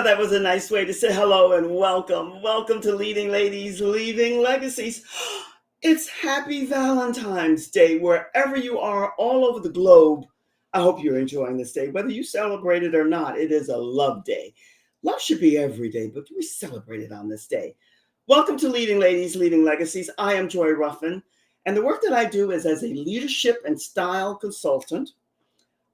that was a nice way to say hello and welcome. Welcome to Leading Ladies, Leaving Legacies. It's Happy Valentine's Day, wherever you are all over the globe. I hope you're enjoying this day. Whether you celebrate it or not, it is a love day. Love should be every day, but we celebrate it on this day. Welcome to Leading Ladies, Leaving Legacies. I am Joy Ruffin, and the work that I do is as a leadership and style consultant,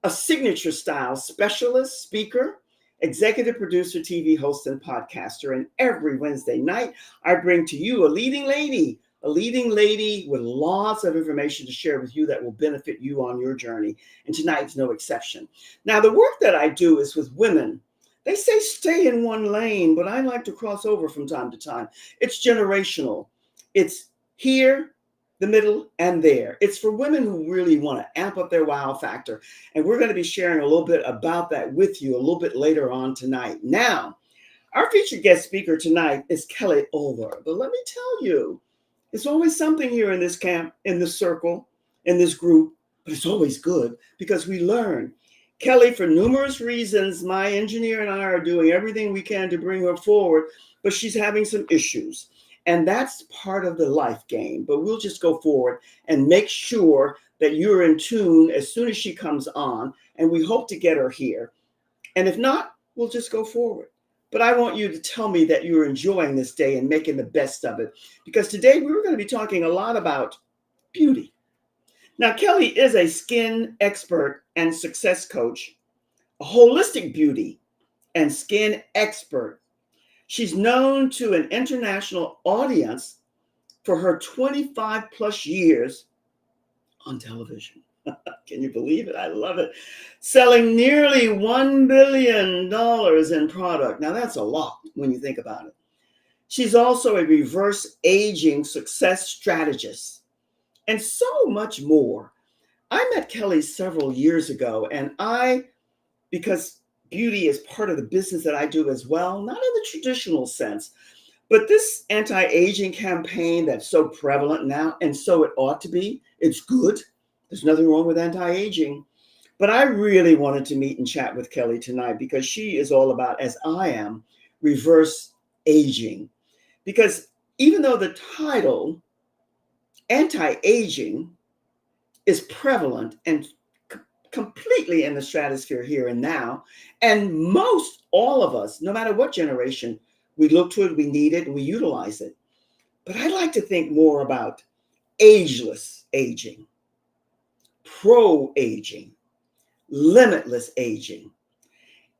a signature style specialist, speaker, executive producer, TV host, and podcaster. And every Wednesday night, I bring to you a leading lady with lots of information to share with you that will benefit you on your journey. And tonight's no exception. Now, the work that I do is with women. They say stay in one lane, but I like to cross over from time to time. It's generational. It's here, the middle, and there. It's for women who really want to amp up their wow factor. And we're going to be sharing a little bit about that with you a little bit later on tonight. Now, our featured guest speaker tonight is Kellie Olver. But let me tell you, it's always something here in this camp, in this circle, in this group, but it's always good because we learn. Kellie, for numerous reasons, my engineer and I are doing everything we can to bring her forward, but she's having some issues. And that's part of the life game. But we'll just go forward and make sure that you're in tune as soon as she comes on. And we hope to get her here. And if not, we'll just go forward. But I want you to tell me that you're enjoying this day and making the best of it. Because today we're going to be talking a lot about beauty. Now, Kellie is a skin expert and success coach, a holistic beauty and skin expert. She's known to an international audience for her 25 plus years on television. Can you believe it? I love it. Selling nearly $1 billion in product. Now that's a lot when you think about it. She's also a reverse aging success strategist and so much more. I met Kellie several years ago, and because beauty is part of the business that I do as well, not in the traditional sense, but this anti-aging campaign that's so prevalent now, and so it ought to be, it's good. There's nothing wrong with anti-aging. But I really wanted to meet and chat with Kellie tonight because she is all about, as I am, reverse aging. Because even though the title, anti-aging, is prevalent and completely in the stratosphere here and now. And most all of us, no matter what generation, we look to it, we need it, and we utilize it. But I like to think more about ageless aging, pro-aging, limitless aging,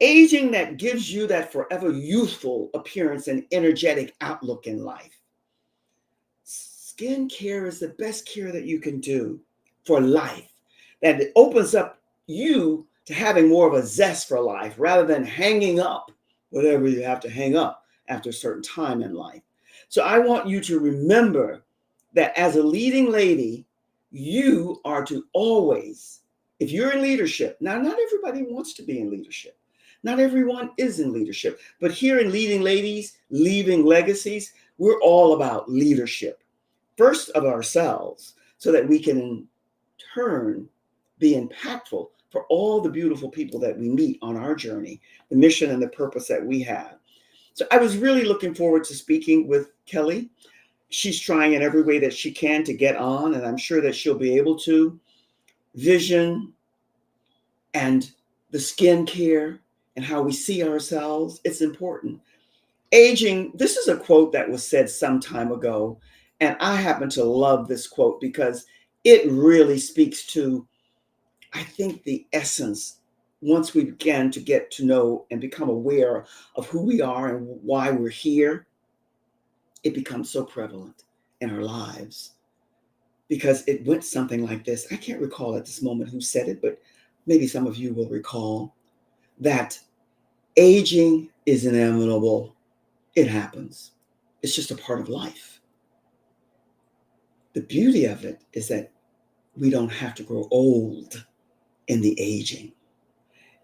aging that gives you that forever youthful appearance and energetic outlook in life. Skin care is the best care that you can do for life. That it opens up you to having more of a zest for life rather than hanging up whatever you have to hang up after a certain time in life. So I want you to remember that as a leading lady, you are to always, if you're in leadership, now not everybody wants to be in leadership. Not everyone is in leadership, but here in Leading Ladies, Leaving Legacies, we're all about leadership. First of ourselves, so that we can in turn be impactful for all the beautiful people that we meet on our journey, the mission and the purpose that we have. So I was really looking forward to speaking with Kellie. She's trying in every way that she can to get on, and I'm sure that she'll be able to. Vision and the skin care and how we see ourselves, it's important. Aging, this is a quote that was said some time ago, and I happen to love this quote because it really speaks to, I think, the essence, once we begin to get to know and become aware of who we are and why we're here, it becomes so prevalent in our lives. Because it went something like this. I can't recall at this moment who said it, but maybe some of you will recall that aging is inevitable. It happens. It's just a part of life. The beauty of it is that we don't have to grow old in the aging.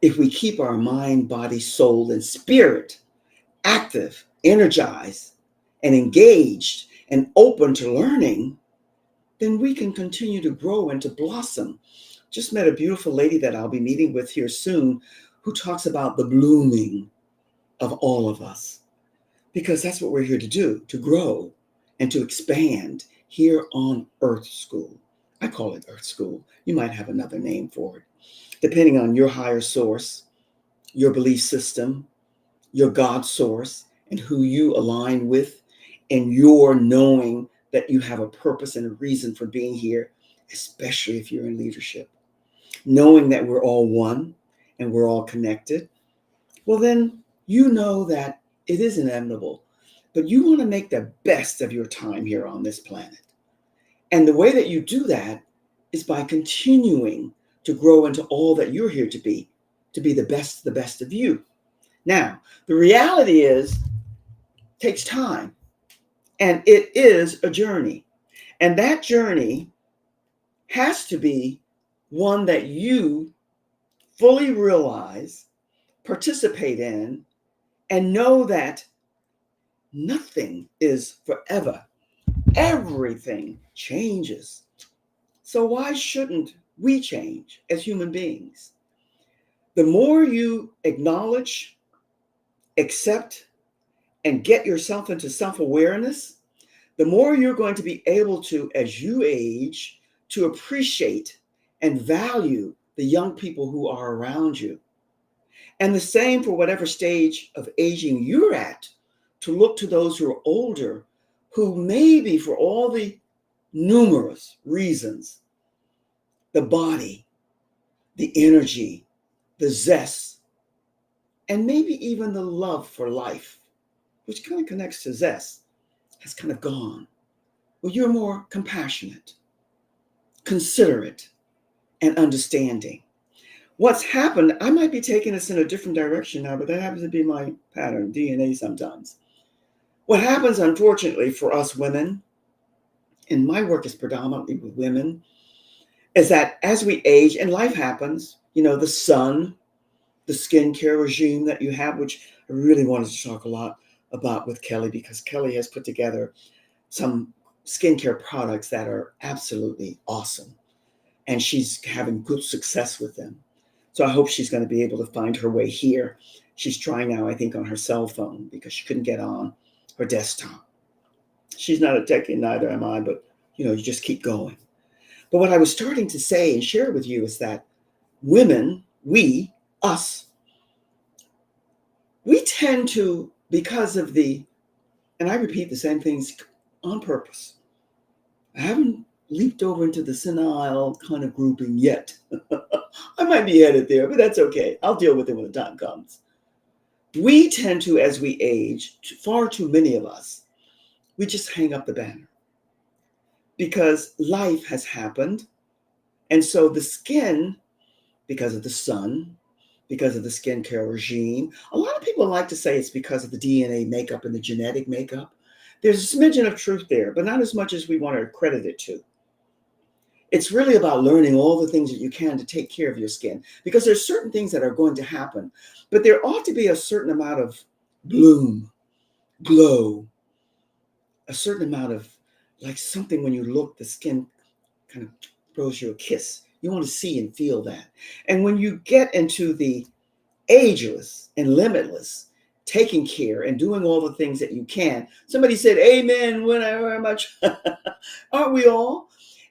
If we keep our mind, body, soul, and spirit active, energized, and engaged, and open to learning, then we can continue to grow and to blossom. Just met a beautiful lady that I'll be meeting with here soon who talks about the blooming. of all of us, because that's what we're here to do, to grow and to expand here on Earth School. I call it Earth School. You might have another name for it, depending on your higher source, your belief system, your God source, and who you align with, and your knowing that you have a purpose and a reason for being here, especially if you're in leadership. Knowing that we're all one and we're all connected, well, then you know that it is inevitable, but you want to make the best of your time here on this planet. And the way that you do that is by continuing to grow into all that you're here to be the best of you. Now, the reality is, it takes time, and it is a journey. And that journey has to be one that you fully realize, participate in, and know that nothing is forever. Everything changes. So why shouldn't we change as human beings? The more you acknowledge, accept, and get yourself into self-awareness, the more you're going to be able to, as you age, to appreciate and value the young people who are around you. And the same for whatever stage of aging you're at, to look to those who are older, who maybe for all the numerous reasons, the body, the energy, the zest, and maybe even the love for life, which kind of connects to zest, has kind of gone. Well, you're more compassionate, considerate, and understanding. What's happened, I might be taking us in a different direction now, but that happens to be my pattern, DNA sometimes. What happens, unfortunately, for us women, and my work is predominantly with women, is that as we age and life happens, the sun, the skincare regime that you have, which I really wanted to talk a lot about with Kellie, because Kellie has put together some skincare products that are absolutely awesome. And she's having good success with them. So I hope she's going to be able to find her way here. She's trying now, I think, on her cell phone because she couldn't get on her desktop. She's not a techie, neither am I, but you just keep going. But what I was starting to say and share with you is that women, us, we tend to, because of and I repeat the same things on purpose. I haven't leaped over into the senile kind of grouping yet. I might be headed there, but that's okay. I'll deal with it when the time comes. We tend to, as we age, far too many of us, we just hang up the banner because life has happened. And so the skin, because of the sun, because of the skincare regime, a lot of people like to say it's because of the DNA makeup and the genetic makeup. There's a smidgen of truth there, but not as much as we want to credit it to. It's really about learning all the things that you can to take care of your skin, because there's certain things that are going to happen, but there ought to be a certain amount of bloom, glow, a certain amount of like something when you look, the skin kind of throws you a kiss. You want to see and feel that. And when you get into the ageless and limitless, taking care and doing all the things that you can. Somebody said, amen, when I very much. Aren't we all?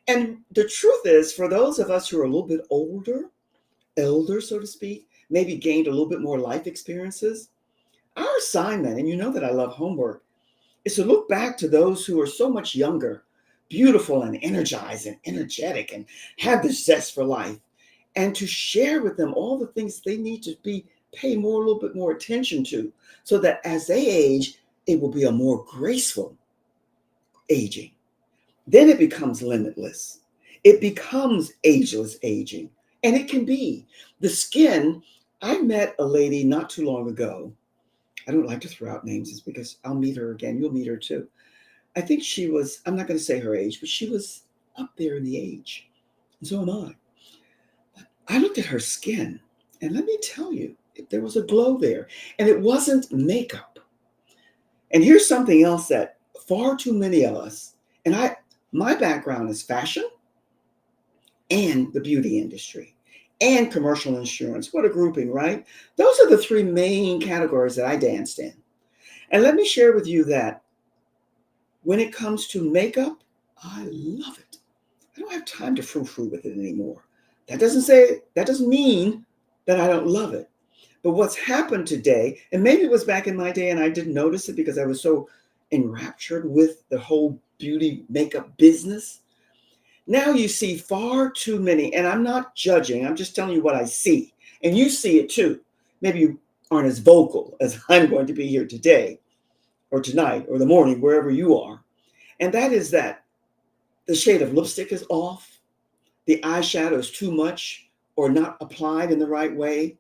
And the truth is, for those of us who are a little bit elder, so to speak, maybe gained a little bit more life experiences, our assignment, and you know that I love homework, is to look back to those who are so much younger, beautiful and energized and energetic and have the zest for life, and to share with them all the things they need to pay a little bit more attention to, so that as they age, it will be a more graceful aging. Then it becomes limitless. It becomes ageless aging. And it can be. The skin, I met a lady not too long ago. I don't like to throw out names, it's because I'll meet her again. You'll meet her too. I think she was, I'm not going to say her age, but she was up there in the age. And so am I. I looked at her skin, and let me tell you, there was a glow there. And it wasn't makeup. And here's something else that far too many of us, and my background is fashion and the beauty industry. and commercial insurance. What a grouping, right? Those are the three main categories that I danced in. And let me share with you that when it comes to makeup, I love it. I don't have time to frou-frou with it anymore. That doesn't mean that I don't love it. But what's happened today, and maybe it was back in my day and I didn't notice it because I was so enraptured with the whole beauty makeup business. Now you see far too many, and I'm not judging, I'm just telling you what I see. And you see it too. Maybe you aren't as vocal as I'm going to be here today or tonight or the morning, wherever you are. And that is that the shade of lipstick is off, the eyeshadow is too much or not applied in the right way,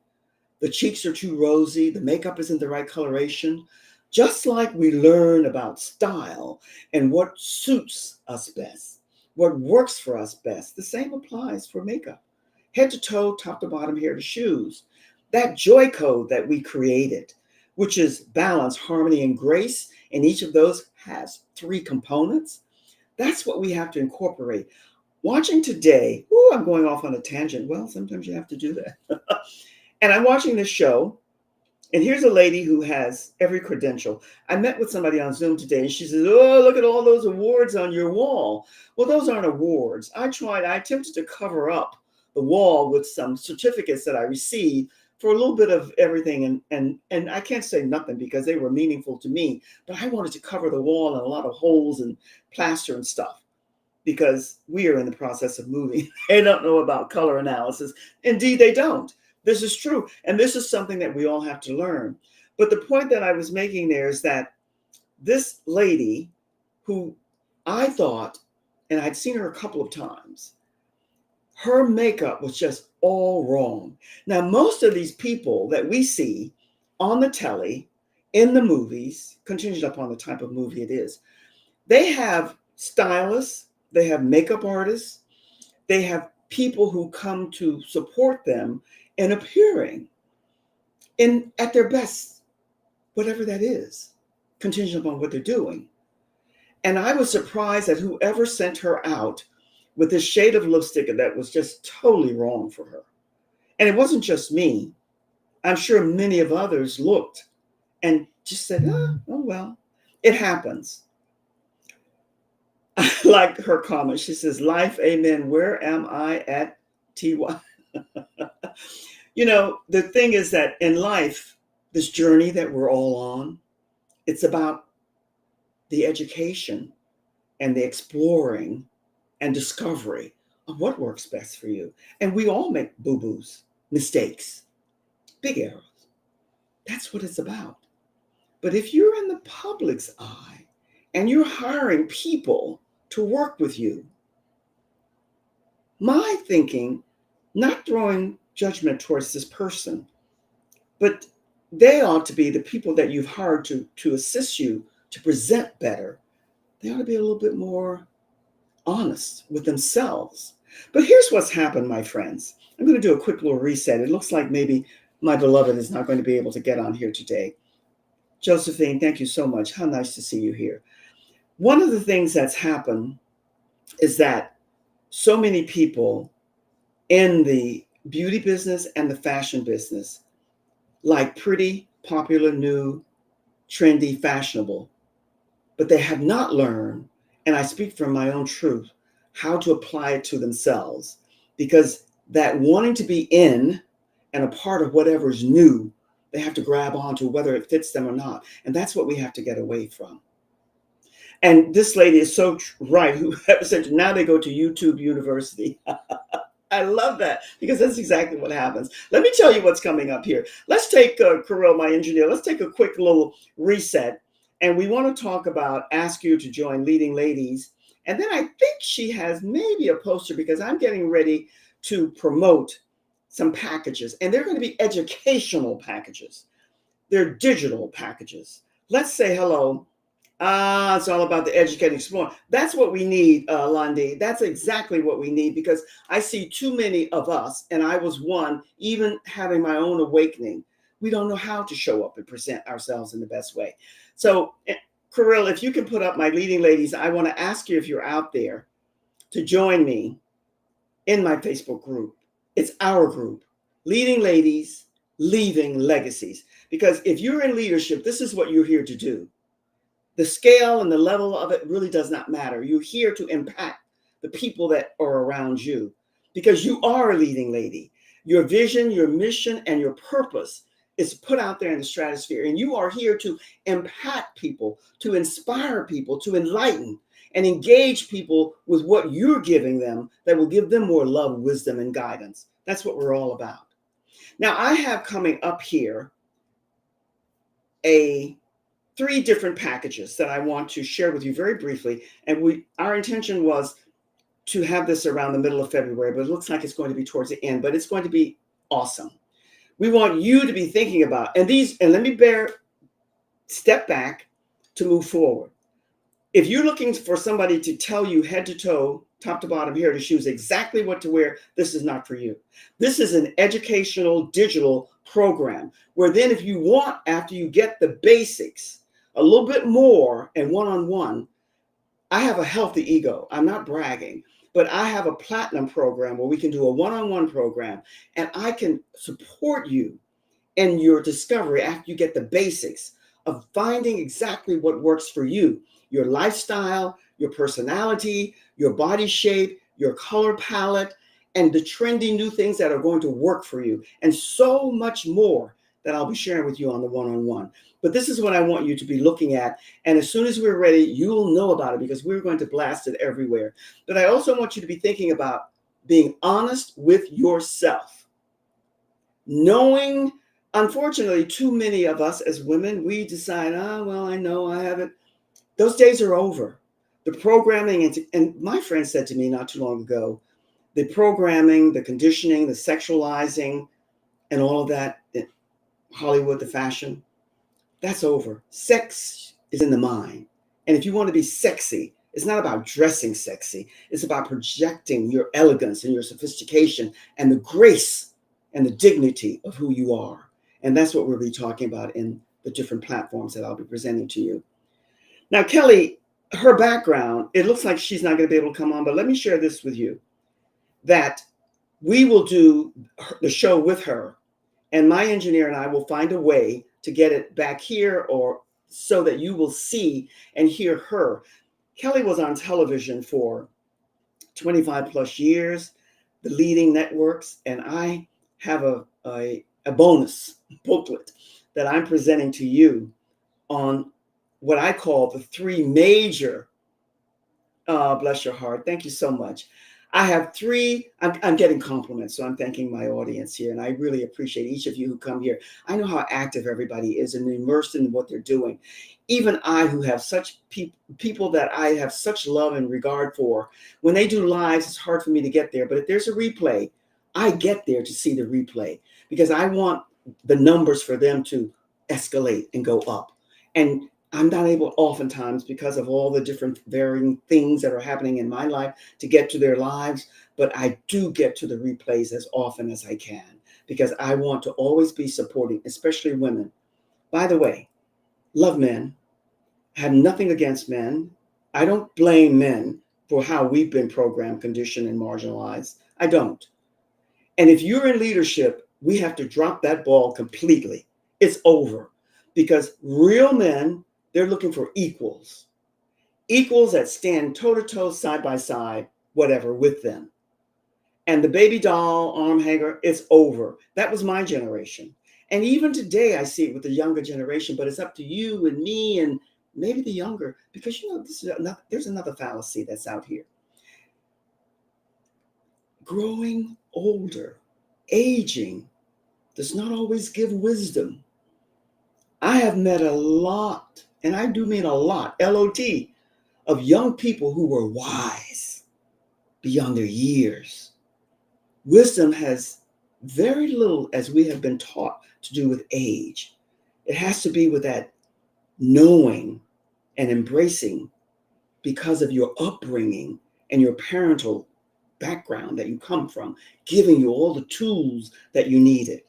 the cheeks are too rosy, the makeup isn't the right coloration. Just like we learn about style and what suits us best, what works for us best, the same applies for makeup. Head to toe, top to bottom, hair to shoes. That joy code that we created, which is balance, harmony, and grace, and each of those has three components. That's what we have to incorporate. Watching today, I'm going off on a tangent. Well, sometimes you have to do that. And I'm watching this show, and here's a lady who has every credential. I met with somebody on Zoom today, and she says, "Oh, look at all those awards on your wall." Well, those aren't awards. I attempted to cover up the wall with some certificates that I received for a little bit of everything. And I can't say nothing because they were meaningful to me, but I wanted to cover the wall and a lot of holes and plaster and stuff because we are in the process of moving. They don't know about color analysis. Indeed, they don't. This is true. And this is something that we all have to learn. But the point that I was making there is that this lady who I thought, and I'd seen her a couple of times, her makeup was just all wrong. Now, most of these people that we see on the telly, in the movies, contingent upon the type of movie it is, they have stylists, they have makeup artists, they have people who come to support them in appearing at their best, whatever that is, contingent upon what they're doing. And I was surprised that whoever sent her out with this shade of lipstick that was just totally wrong for her. And it wasn't just me. I'm sure many of others looked and just said, oh well, it happens. I like her comment. She says, "Life, amen. Where am I at TY?" The thing is that in life, this journey that we're all on, it's about the education and the exploring and discovery of what works best for you. And we all make boo-boos, mistakes, big errors. That's what it's about. But if you're in the public's eye and you're hiring people to work with you, my thinking, not throwing judgment towards this person, but they ought to be the people that you've hired to assist you to present better. They ought to be a little bit more honest with themselves. But here's what's happened, my friends. I'm going to do a quick little reset. It looks like maybe my beloved is not going to be able to get on here today. Josephine, thank you so much. How nice to see you here. One of the things that's happened is that so many people in the beauty business and the fashion business like pretty, popular, new, trendy, fashionable, but they have not learned, and I speak from my own truth, how to apply it to themselves, because that wanting to be in and a part of whatever's new, they have to grab onto whether it fits them or not. And that's what we have to get away from. And this lady is so right, whoever said, now they go to YouTube University. I love that because that's exactly what happens. Let me tell you what's coming up here. Let's take Kirill, my engineer. Let's take a quick little reset. And we want to talk about ask you to join Leading Ladies. And then I think she has maybe a poster because I'm getting ready to promote some packages. And they're going to be educational packages. They're digital packages. Let's say hello. It's all about the educating exploring. That's what we need, Lundy. That's exactly what we need because I see too many of us, and I was one, even having my own awakening. We don't know how to show up and present ourselves in the best way. So, Kirill, if you can put up my Leading Ladies, I want to ask you if you're out there to join me in my Facebook group. It's our group, Leading Ladies, Leaving Legacies. Because if you're in leadership, this is what you're here to do. The scale and the level of it really does not matter. You're here to impact the people that are around you because you are a leading lady. Your vision, your mission, and your purpose is put out there in the stratosphere. And you are here to impact people, to inspire people, to enlighten and engage people with what you're giving them that will give them more love, wisdom, and guidance. That's what we're all about. Now, I have coming up here three different packages that I want to share with you very briefly. And our intention was to have this around the middle of February, but it looks like it's going to be towards the end, but it's going to be awesome. We want you to be thinking about, and let me step back to move forward. If you're looking for somebody to tell you head to toe, top to bottom, hair to shoes, exactly what to wear, this is not for you. This is an educational digital program where then if you want, after you get the basics, a little bit more and one-on-one, I have a healthy ego. I'm not bragging, but I have a platinum program where we can do a one-on-one program and I can support you in your discovery after you get the basics of finding exactly what works for you, your lifestyle, your personality, your body shape, your color palette, and the trendy new things that are going to work for you, and so much more that I'll be sharing with you on the one-on-one. But this is what I want you to be looking at. And as soon as we're ready, you'll know about it because we're going to blast it everywhere. But I also want you to be thinking about being honest with yourself. Knowing, unfortunately, too many of us as women, we decide, well, I know I haven't. Those days are over. The programming, and my friend said to me not too long ago, the programming, the conditioning, the sexualizing, and all of that, Hollywood, the fashion, that's over. Sex is in the mind. And if you want to be sexy, it's not about dressing sexy. It's about projecting your elegance and your sophistication and the grace and the dignity of who you are. And that's what we'll be talking about in the different platforms that I'll be presenting to you. Now, Kellie, her background, it looks like she's not going to be able to come on, but let me share this with you, that we will do the show with her, and my engineer and I will find a way to get it back here or so that you will see and hear her. Kellie was on television for 25 plus years, the leading networks, and I have a bonus booklet that I'm presenting to you on what I call the three major, bless your heart, thank you so much. I have three, I'm getting compliments, so I'm thanking my audience here, and I really appreciate each of you who come here. I know how active everybody is and immersed in what they're doing. Even I, who have such people that I have such love and regard for, when they do lives, it's hard for me to get there, but if there's a replay, I get there to see the replay because I want the numbers for them to escalate and go up. And I'm not able oftentimes because of all the different varying things that are happening in my life to get to their lives, but I do get to the replays as often as I can because I want to always be supporting, especially women. By the way, love men, have nothing against men. I don't blame men for how we've been programmed, conditioned, and marginalized. I don't. And if you're in leadership, we have to drop that ball completely. It's over because real men, they're looking for equals that stand toe to toe, side by side, whatever, with them. And the baby doll, arm hanger, it's over. That was my generation. And even today, I see it with the younger generation, but it's up to you and me and maybe the younger, because there's another fallacy that's out here. Growing older, aging, does not always give wisdom. I have met a lot, and I do mean a lot, LOT, of young people who were wise beyond their years. Wisdom has very little, as we have been taught, to do with age. It has to be with that knowing and embracing because of your upbringing and your parental background that you come from, giving you all the tools that you needed.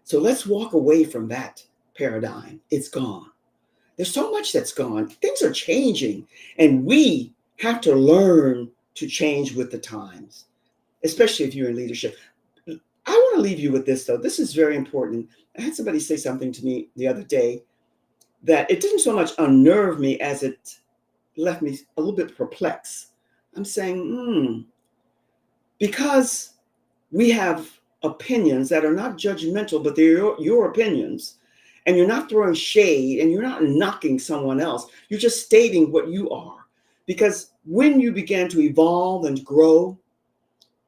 So let's walk away from that paradigm. It's gone. There's so much that's gone. Things are changing, and we have to learn to change with the times, especially if you're in leadership. I want to leave you with this, though. This is very important. I had somebody say something to me the other day that it didn't so much unnerve me as it left me a little bit perplexed. I'm saying, because we have opinions that are not judgmental, but they're your opinions, and you're not throwing shade and you're not knocking someone else. You're just stating what you are. Because when you begin to evolve and grow,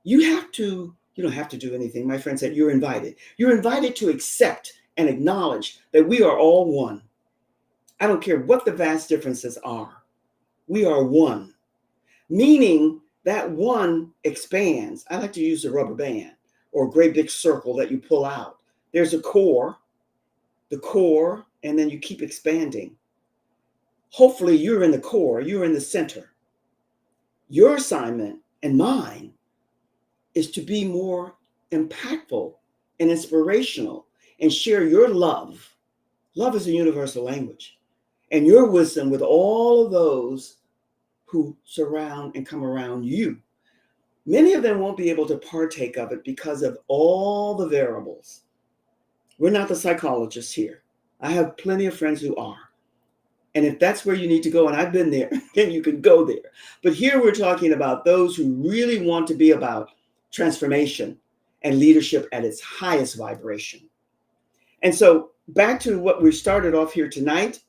you don't have to do anything. My friend said, you're invited. You're invited to accept and acknowledge that we are all one. I don't care what the vast differences are. We are one, meaning that one expands. I like to use a rubber band or a great big circle that you pull out. There's a core, and then you keep expanding. Hopefully you're in the core, you're in the center. Your assignment and mine is to be more impactful and inspirational and share your love. Love is a universal language. And your wisdom with all of those who surround and come around you. Many of them won't be able to partake of it because of all the variables. We're not the psychologists here. I have plenty of friends who are. And if that's where you need to go, and I've been there, then you can go there. But here we're talking about those who really want to be about transformation and leadership at its highest vibration. And so back to what we started off here tonight.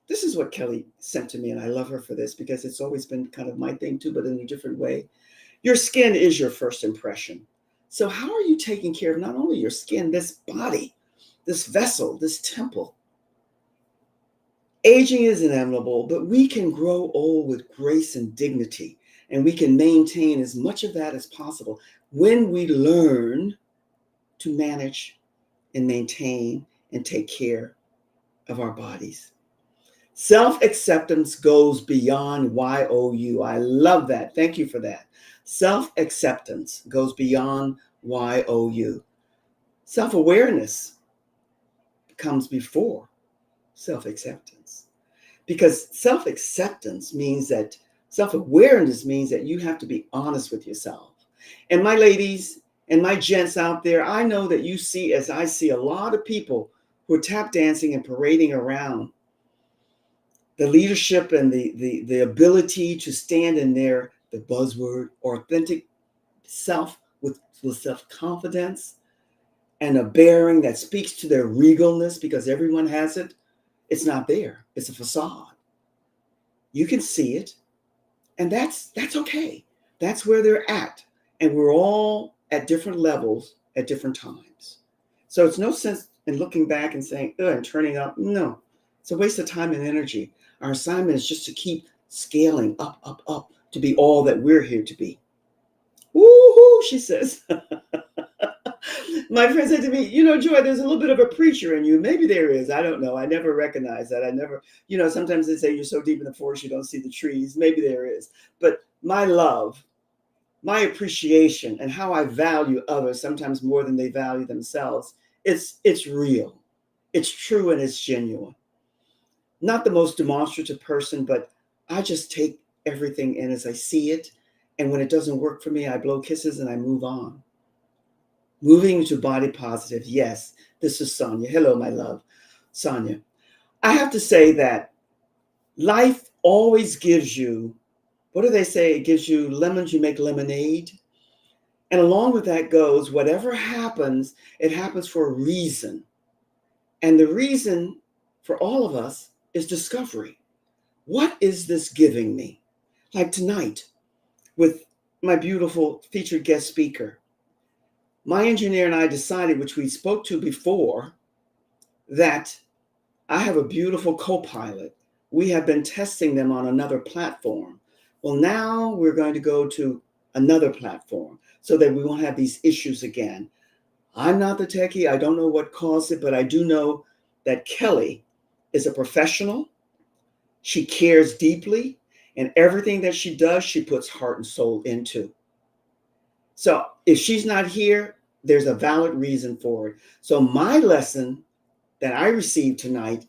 This is what Kellie sent to me, and I love her for this because it's always been kind of my thing too, but in a different way. Your skin is your first impression. So how are you taking care of not only your skin, this body, this vessel, this temple? Aging is inevitable, but we can grow old with grace and dignity, and we can maintain as much of that as possible when we learn to manage and maintain and take care of our bodies. Self-acceptance goes beyond YOU. I love that. Thank you for that. Self-acceptance goes beyond YOU. Self-awareness comes before self-acceptance. Because self-acceptance means that self-awareness means that you have to be honest with yourself. And my ladies and my gents out there, I know that you see, as I see, a lot of people who are tap dancing and parading around the leadership and the ability to stand in the buzzword, authentic self with self-confidence and a bearing that speaks to their regalness, because everyone has it. It's not there. It's a facade. You can see it, and that's okay. That's where they're at, and we're all at different levels at different times. So it's no sense in looking back and saying, and turning up. No, it's a waste of time and energy. Our assignment is just to keep scaling up to be all that we're here to be. Woo-hoo, she says. My friend said to me, Joy, there's a little bit of a preacher in you. Maybe there is. I don't know. I never recognize that. I never, sometimes they say you're so deep in the forest you don't see the trees. Maybe there is. But my love, my appreciation, and how I value others, sometimes more than they value themselves, it's real. It's true and it's genuine. Not the most demonstrative person, but I just take everything in as I see it. And when it doesn't work for me, I blow kisses and I move on. Moving to body positive. Yes, this is Sonia. Hello, my love, Sonia. I have to say that life always gives you, what do they say? It gives you lemons, you make lemonade. And along with that goes, whatever happens, it happens for a reason. And the reason for all of us is discovery. What is this giving me? Like tonight with my beautiful featured guest speaker. My engineer and I decided, which we spoke to before, that I have a beautiful co-pilot. We have been testing them on another platform. Well, now we're going to go to another platform so that we won't have these issues again. I'm not the techie. I don't know what caused it, but I do know that Kellie is a professional. She cares deeply, and everything that she does, she puts heart and soul into. So if she's not here, there's a valid reason for it. So my lesson that I received tonight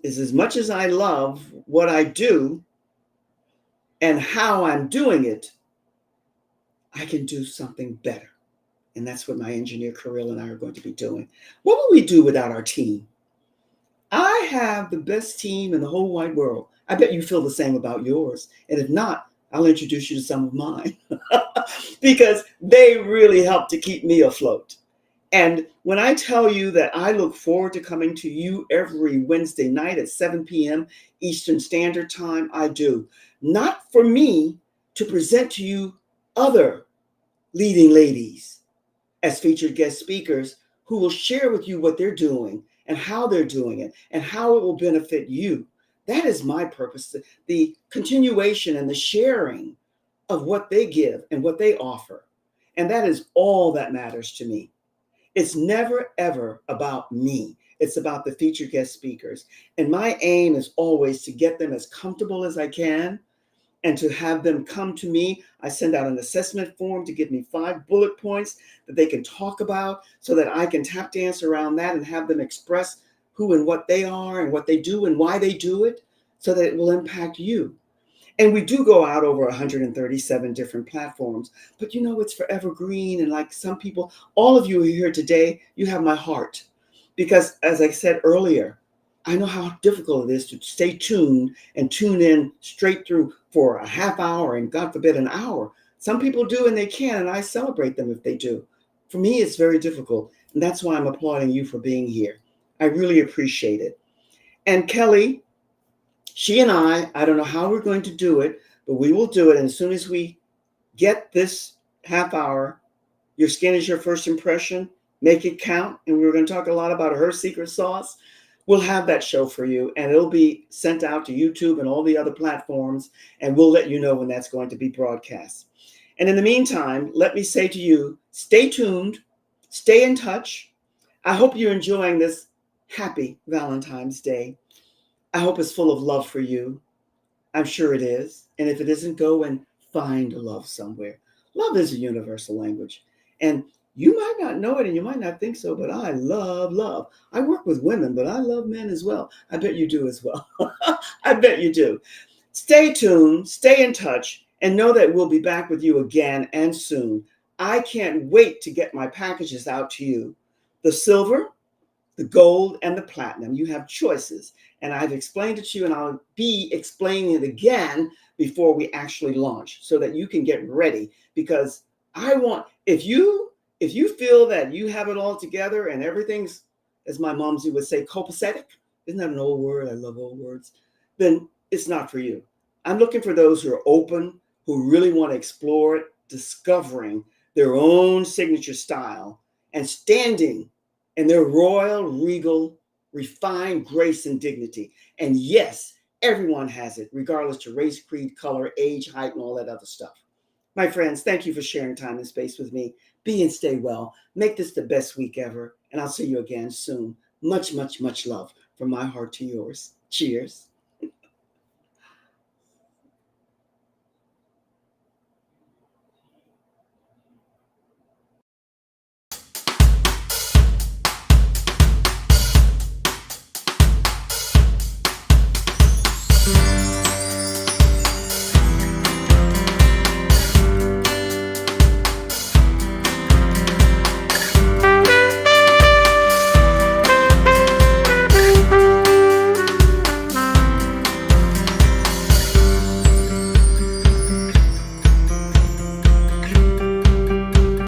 is, as much as I love what I do and how I'm doing it, I can do something better And that's what my engineer, Kirill, and I are going to be doing. What would we do without our team? I have the best team in the whole wide world. I bet you feel the same about yours. And if not, I'll introduce you to some of mine because they really help to keep me afloat. And when I tell you that I look forward to coming to you every Wednesday night at 7 p.m. Eastern Standard Time, I do. Not for me to present to you other leading ladies as featured guest speakers who will share with you what they're doing and how they're doing it and how it will benefit you. That is my purpose, the continuation and the sharing of what they give and what they offer. And that is all that matters to me. It's never, ever about me. It's about the featured guest speakers. And my aim is always to get them as comfortable as I can and to have them come to me. I send out an assessment form to give me 5 bullet points that they can talk about so that I can tap dance around that and have them express who and what they are and what they do and why they do it so that it will impact you. And we do go out over 137 different platforms, but you know, it's forever green. And like some people, all of you who are here today, you have my heart. Because as I said earlier, I know how difficult it is to stay tuned and tune in straight through for a half hour and God forbid an hour. Some people do and they can, and I celebrate them if they do. For me, it's very difficult. And that's why I'm applauding you for being here. I really appreciate it. And Kelly, she and I don't know how we're going to do it, but we will do it. And as soon as we get this half hour, your skin is your first impression, make it count. And we're going to talk a lot about her secret sauce. We'll have that show for you, and it'll be sent out to YouTube and all the other platforms, and we'll let you know when that's going to be broadcast. And in the meantime, let me say to you, stay tuned, stay in touch. I hope you're enjoying this happy Valentine's Day. I hope it's full of love for you. I'm sure it is. And if it isn't, go and find love somewhere. Love is a universal language. And you might not know it and you might not think so, but I love love. I work with women, but I love men as well. I bet you do as well. I bet you do. Stay tuned, stay in touch, and know that we'll be back with you again and soon. I can't wait to get my packages out to you. The silver, the gold, and the platinum. You have choices. And I've explained it to you, and I'll be explaining it again before we actually launch so that you can get ready. Because I want, if you feel that you have it all together and everything's, as my momsy would say, copacetic, isn't that an old word? I love old words. Then it's not for you. I'm looking for those who are open, who really want to explore it, discovering their own signature style and standing in their royal, regal, refined grace and dignity. And yes, everyone has it, regardless to race, creed, color, age, height, and all that other stuff. My friends, thank you for sharing time and space with me. Be and stay well. Make this the best week ever. And I'll see you again soon. Much, much, much love from my heart to yours. Cheers.